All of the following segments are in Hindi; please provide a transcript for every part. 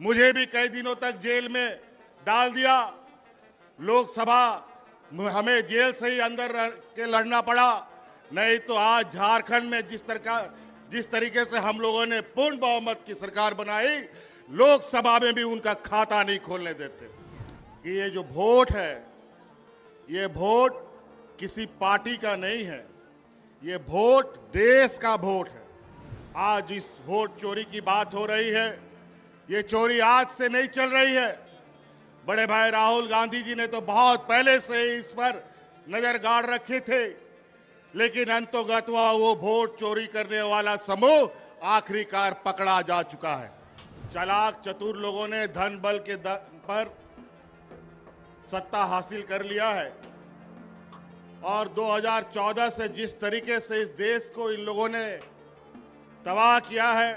मुझे भी कई दिनों तक जेल में डाल दिया। लोकसभा हमें जेल से ही अंदर रह के लड़ना पड़ा। नहीं तो आज झारखंड में जिस तरीके से हम लोगों ने पूर्ण बहुमत की सरकार बनाई, लोकसभा में भी उनका खाता नहीं खोलने देते। कि ये जो वोट है, ये वोट किसी पार्टी का नहीं है, ये वोट देश का वोट है। आज इस वोट चोरी की बात हो रही है, ये चोरी आज से नहीं चल रही है। बड़े भाई राहुल गांधी जी ने तो बहुत पहले से ही इस पर नजर गाड़ रखे थे, लेकिन अंतोगत्वा वो वोट चोरी करने वाला समूह आखिरकार पकड़ा जा चुका है। चालाक चतुर लोगों ने धन बल के दम पर सत्ता हासिल कर लिया है और 2014 से जिस तरीके से इस देश को इन लोगों ने तबाह किया है,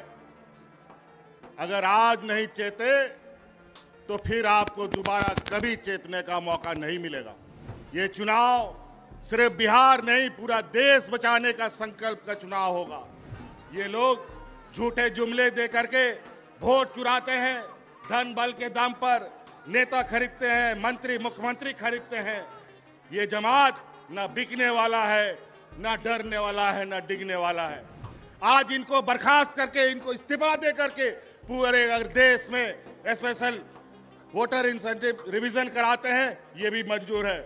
अगर आज नहीं चेते तो फिर आपको दोबारा कभी चेतने का मौका नहीं मिलेगा। ये चुनाव सिर्फ बिहार नहीं, पूरा देश बचाने का संकल्प का चुनाव होगा। ये लोग झूठे जुमले दे करके वोट चुराते हैं, धन बल के दम पर नेता खरीदते हैं, मंत्री मुख्यमंत्री खरीदते हैं। ये जमात ना बिकने वाला है, ना डरने वाला है, ना डिगने वाला है। आज इनको बर्खास्त करके, इनको इस्तीफा दे करके पूरे अगर देश में स्पेशल वोटर इंसेंटिव रिवीजन कराते हैं, ये भी मंजूर है।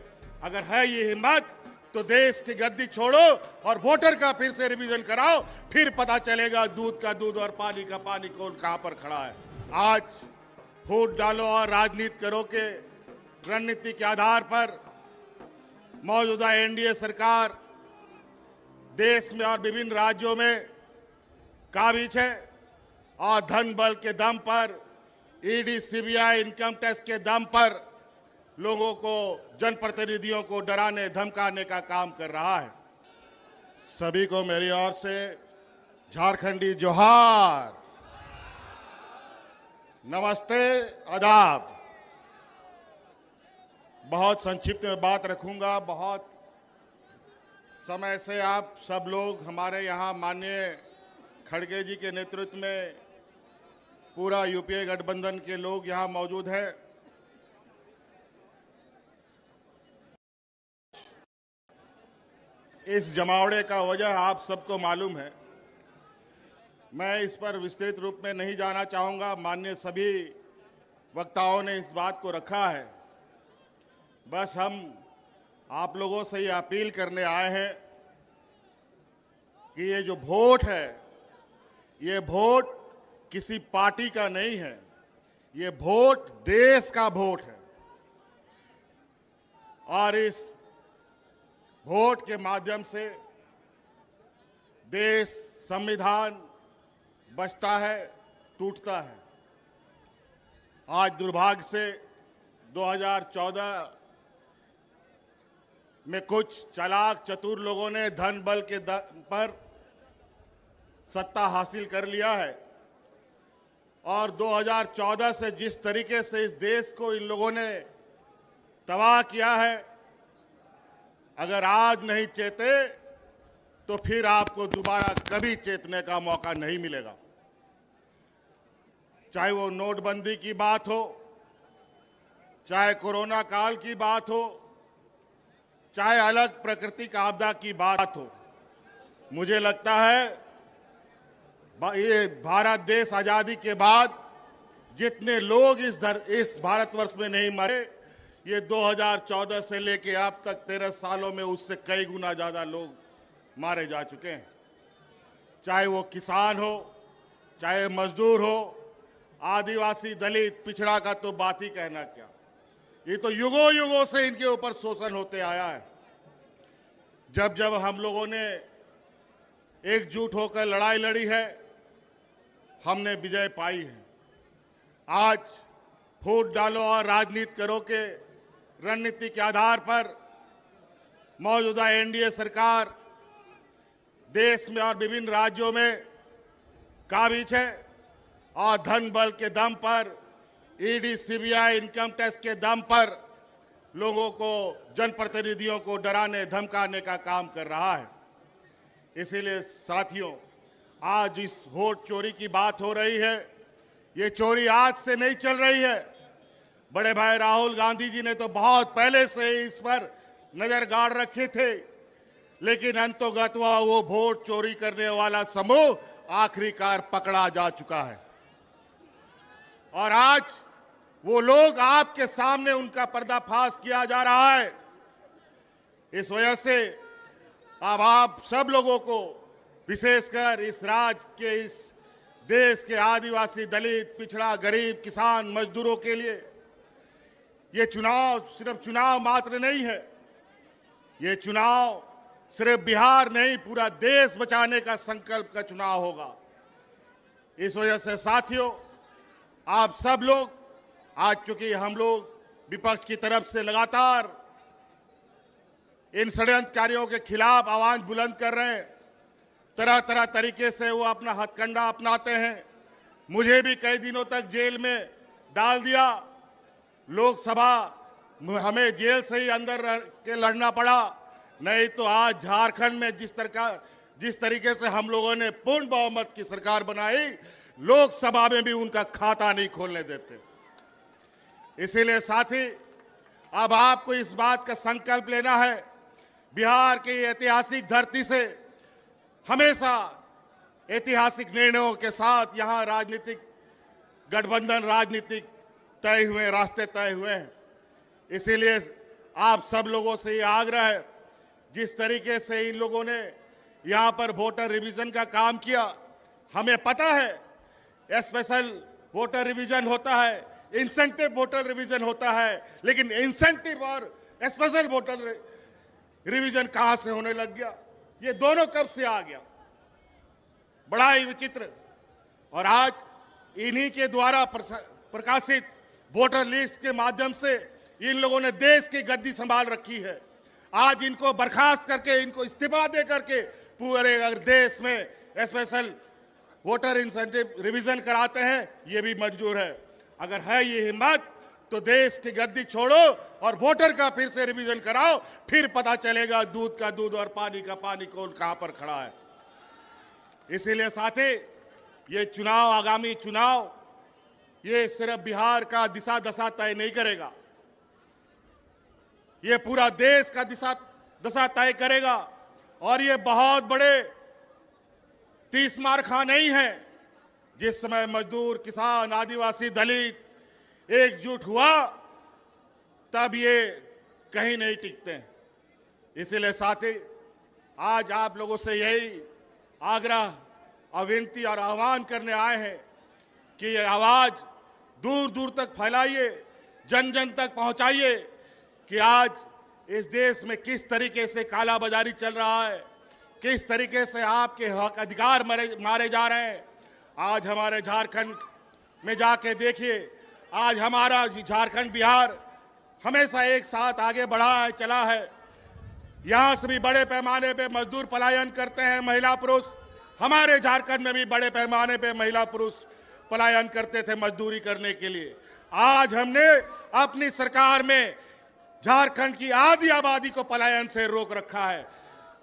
अगर है ये हिम्मत तो देश की गद्दी छोड़ो और वोटर का फिर से रिवीजन कराओ, फिर पता चलेगा दूध का दूध और पानी का पानी कौन कहां पर खड़ा है। आज वोट डालो और राजनीति करो के रणनीति के आधार पर मौजूदा एनडीए सरकार देश में और विभिन्न राज्यों में काबिज है और धन बल के दम पर, ईडी सीबीआई इनकम टैक्स के दम पर लोगों को, जनप्रतिनिधियों को डराने धमकाने का काम कर रहा है। सभी को मेरी ओर से झारखंडी जोहार, नमस्ते, आदाब। बहुत संक्षिप्त में बात रखूंगा। बहुत समय से आप सब लोग हमारे यहाँ माननीय खड़गे जी के नेतृत्व में पूरा यूपीए गठबंधन के लोग यहाँ मौजूद हैं। इस जमावड़े का वजह आप सबको मालूम है। मैं इस पर विस्तृत रूप में नहीं जाना चाहूँगा। माननीय सभी वक्ताओं ने इस बात को रखा है। बस हम आप लोगों से ये अपील करने आए हैं कि ये जो वोट है, ये वोट किसी पार्टी का नहीं है, ये वोट देश का वोट है। और इस वोट के माध्यम से देश, संविधान बचता है, टूटता है। आज दुर्भाग्य से 2014 में कुछ चालाक चतुर लोगों ने धन बल के दम पर सत्ता हासिल कर लिया है और 2014 से जिस तरीके से इस देश को इन लोगों ने तबाह किया है, अगर आज नहीं चेते तो फिर आपको दोबारा कभी चेतने का मौका नहीं मिलेगा। चाहे वो नोटबंदी की बात हो, चाहे कोरोना काल की बात हो, चाहे अलग प्राकृतिक आपदा की बात हो। मुझे लगता है ये भारत देश आजादी के बाद जितने लोग इस भारतवर्ष में नहीं मरे, ये 2014 से लेके अब तक 13 सालों में उससे कई गुना ज्यादा लोग मारे जा चुके हैं। चाहे वो किसान हो, चाहे मजदूर हो, आदिवासी, दलित, पिछड़ा का तो बात ही कहना क्या। ये तो युगों युगों से इनके ऊपर शोषण होते आया है। जब जब हम लोगों ने एकजुट होकर लड़ाई लड़ी है, हमने विजय पाई है। आज वोट डालो और राजनीति करो के रणनीति के आधार पर मौजूदा एनडीए सरकार देश में और विभिन्न राज्यों में काबिज है और धन बल के दम पर, ईडी सीबीआई इनकम टैक्स के दम पर लोगों को, जनप्रतिनिधियों को डराने धमकाने का काम कर रहा है। इसीलिए साथियों, आज इस वोट चोरी की बात हो रही है, ये चोरी आज से नहीं चल रही है। बड़े भाई राहुल गांधी जी ने तो बहुत पहले से इस पर नजर गाड़ रखे थे, लेकिन अंतोगत्वा वो वोट चोरी करने वाला समूह आखिरकार पकड़ा जा चुका है और आज वो लोग आपके सामने उनका पर्दाफाश किया जा रहा है। इस वजह से अब आप सब लोगों को, विशेषकर इस राज्य के, इस देश के आदिवासी, दलित, पिछड़ा, गरीब, किसान, मजदूरों के लिए ये चुनाव सिर्फ चुनाव मात्र नहीं है। ये चुनाव सिर्फ बिहार नहीं, पूरा देश बचाने का संकल्प का चुनाव होगा। इस वजह से साथियों, आप सब लोग आज, चूंकि हम लोग विपक्ष की तरफ से लगातार इन षड्यंत्रकारियों के खिलाफ आवाज बुलंद कर रहे हैं, तरह तरह तरीके से वो अपना हथकंडा अपनाते हैं। मुझे भी कई दिनों तक जेल में डाल दिया। लोकसभा हमें जेल से ही अंदर रह के लड़ना पड़ा, नहीं तो आज झारखंड में जिस तरीके से हम लोगों ने पूर्ण बहुमत की सरकार बनाई, लोकसभा में भी उनका खाता नहीं खोलने देते। इसीलिए साथी, अब आपको इस बात का संकल्प लेना है, बिहार की ऐतिहासिक धरती से हमेशा ऐतिहासिक निर्णयों के साथ यहाँ राजनीतिक गठबंधन, राजनीतिक तय हुए, रास्ते तय हुए हैं। इसीलिए आप सब लोगों से ये आग्रह है, जिस तरीके से इन लोगों ने यहाँ पर वोटर रिवीजन का काम किया, हमें पता है स्पेशल वोटर रिवीजन होता है, इंसेंटिव वोटर रिवीजन होता है, लेकिन इंसेंटिव और स्पेशल वोटर रिवीजन कहां से होने लग गया? ये दोनों कब से आ गया? बड़ा ही विचित्र। और आज इन्हीं के द्वारा प्रकाशित वोटर लिस्ट के माध्यम से इन लोगों ने देश की गद्दी संभाल रखी है। आज इनको बर्खास्त करके, इनको इस्तीफा दे करके पूरे अगर देश में स्पेशल वोटर इंसेंटिव रिवीजन कराते हैं, ये भी मंजूर है। अगर है ये हिम्मत तो देश की गद्दी छोड़ो और वोटर का फिर से रिवीजन कराओ, फिर पता चलेगा दूध का दूध और पानी का पानी कौन कहां पर खड़ा है। इसीलिए साथी, ये चुनाव, आगामी चुनाव, ये सिर्फ बिहार का दिशा दशा तय नहीं करेगा, ये पूरा देश का दिशा दशा तय करेगा। और ये बहुत बड़े 30 मारखा नहीं है। जिस समय मजदूर, किसान, आदिवासी, दलित एकजुट हुआ, तब ये कहीं नहीं टिकते हैं। इसीलिए साथी, आज आप लोगों से यही आग्रह, विनती और आह्वान करने आए हैं कि ये आवाज दूर दूर तक फैलाइए, जन जन तक पहुंचाइए कि आज इस देश में किस तरीके से कालाबाजारी चल रहा है, किस तरीके से आपके हक अधिकार मारे जा रहे हैं। आज हमारे झारखंड में जाके देखिए, आज हमारा झारखंड, बिहार हमेशा एक साथ आगे बढ़ा है, चला है। यहां से भी बड़े पैमाने पे मजदूर पलायन करते हैं, महिला पुरुष। हमारे झारखंड में भी बड़े पैमाने पे महिला पुरुष पलायन करते थे मजदूरी करने के लिए। आज हमने अपनी सरकार में झारखंड की आधी आबादी को पलायन से रोक रखा है।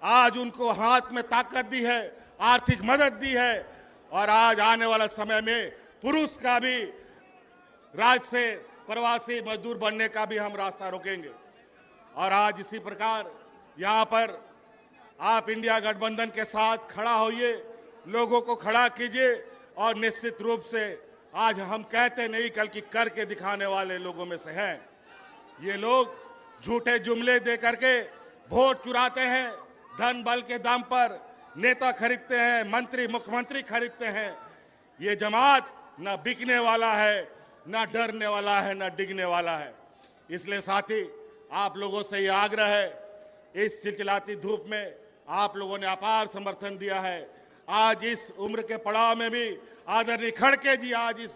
आज उनको हाथ में ताकत दी है, आर्थिक मदद दी है, और आज आने वाला समय में पुरुष का भी राज्य से प्रवासी मजदूर बनने का भी हम रास्ता रोकेंगे। और आज इसी प्रकार यहाँ पर आप इंडिया गठबंधन के साथ खड़ा होइए, लोगों को खड़ा कीजिए, और निश्चित रूप से आज हम कहते नहीं, बल्कि करके दिखाने वाले लोगों में से हैं। ये लोग झूठे जुमले दे करके वोट चुराते हैं, धन बल के दम पर नेता खरीदते हैं, मंत्री, मुख्यमंत्री खरीदते हैं। ये जमात न बिकने वाला है, न डरने वाला है, न डिगने वाला है। इसलिए साथी, आप लोगों से ये आग्रह है, इस चिलचिलाती धूप में आप लोगों ने अपार समर्थन दिया है। आज इस उम्र के पड़ाव में भी आदरणीय खड़गे जी आज इस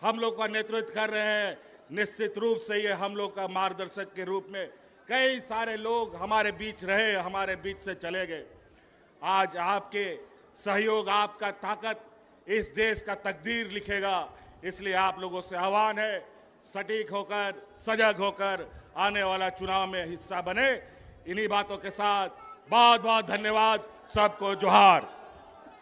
हम लोग का नेतृत्व कर रहे हैं। निश्चित रूप से ये हम लोग का मार्गदर्शक के रूप में कई सारे लोग हमारे बीच रहे, हमारे बीच से चले गए। आज आपके सहयोग, आपका ताकत इस देश का तकदीर लिखेगा। इसलिए आप लोगों से आह्वान है, सटीक होकर, सजग होकर आने वाला चुनाव में हिस्सा बने। इन्हीं बातों के साथ बहुत बहुत धन्यवाद। सबको जोहार।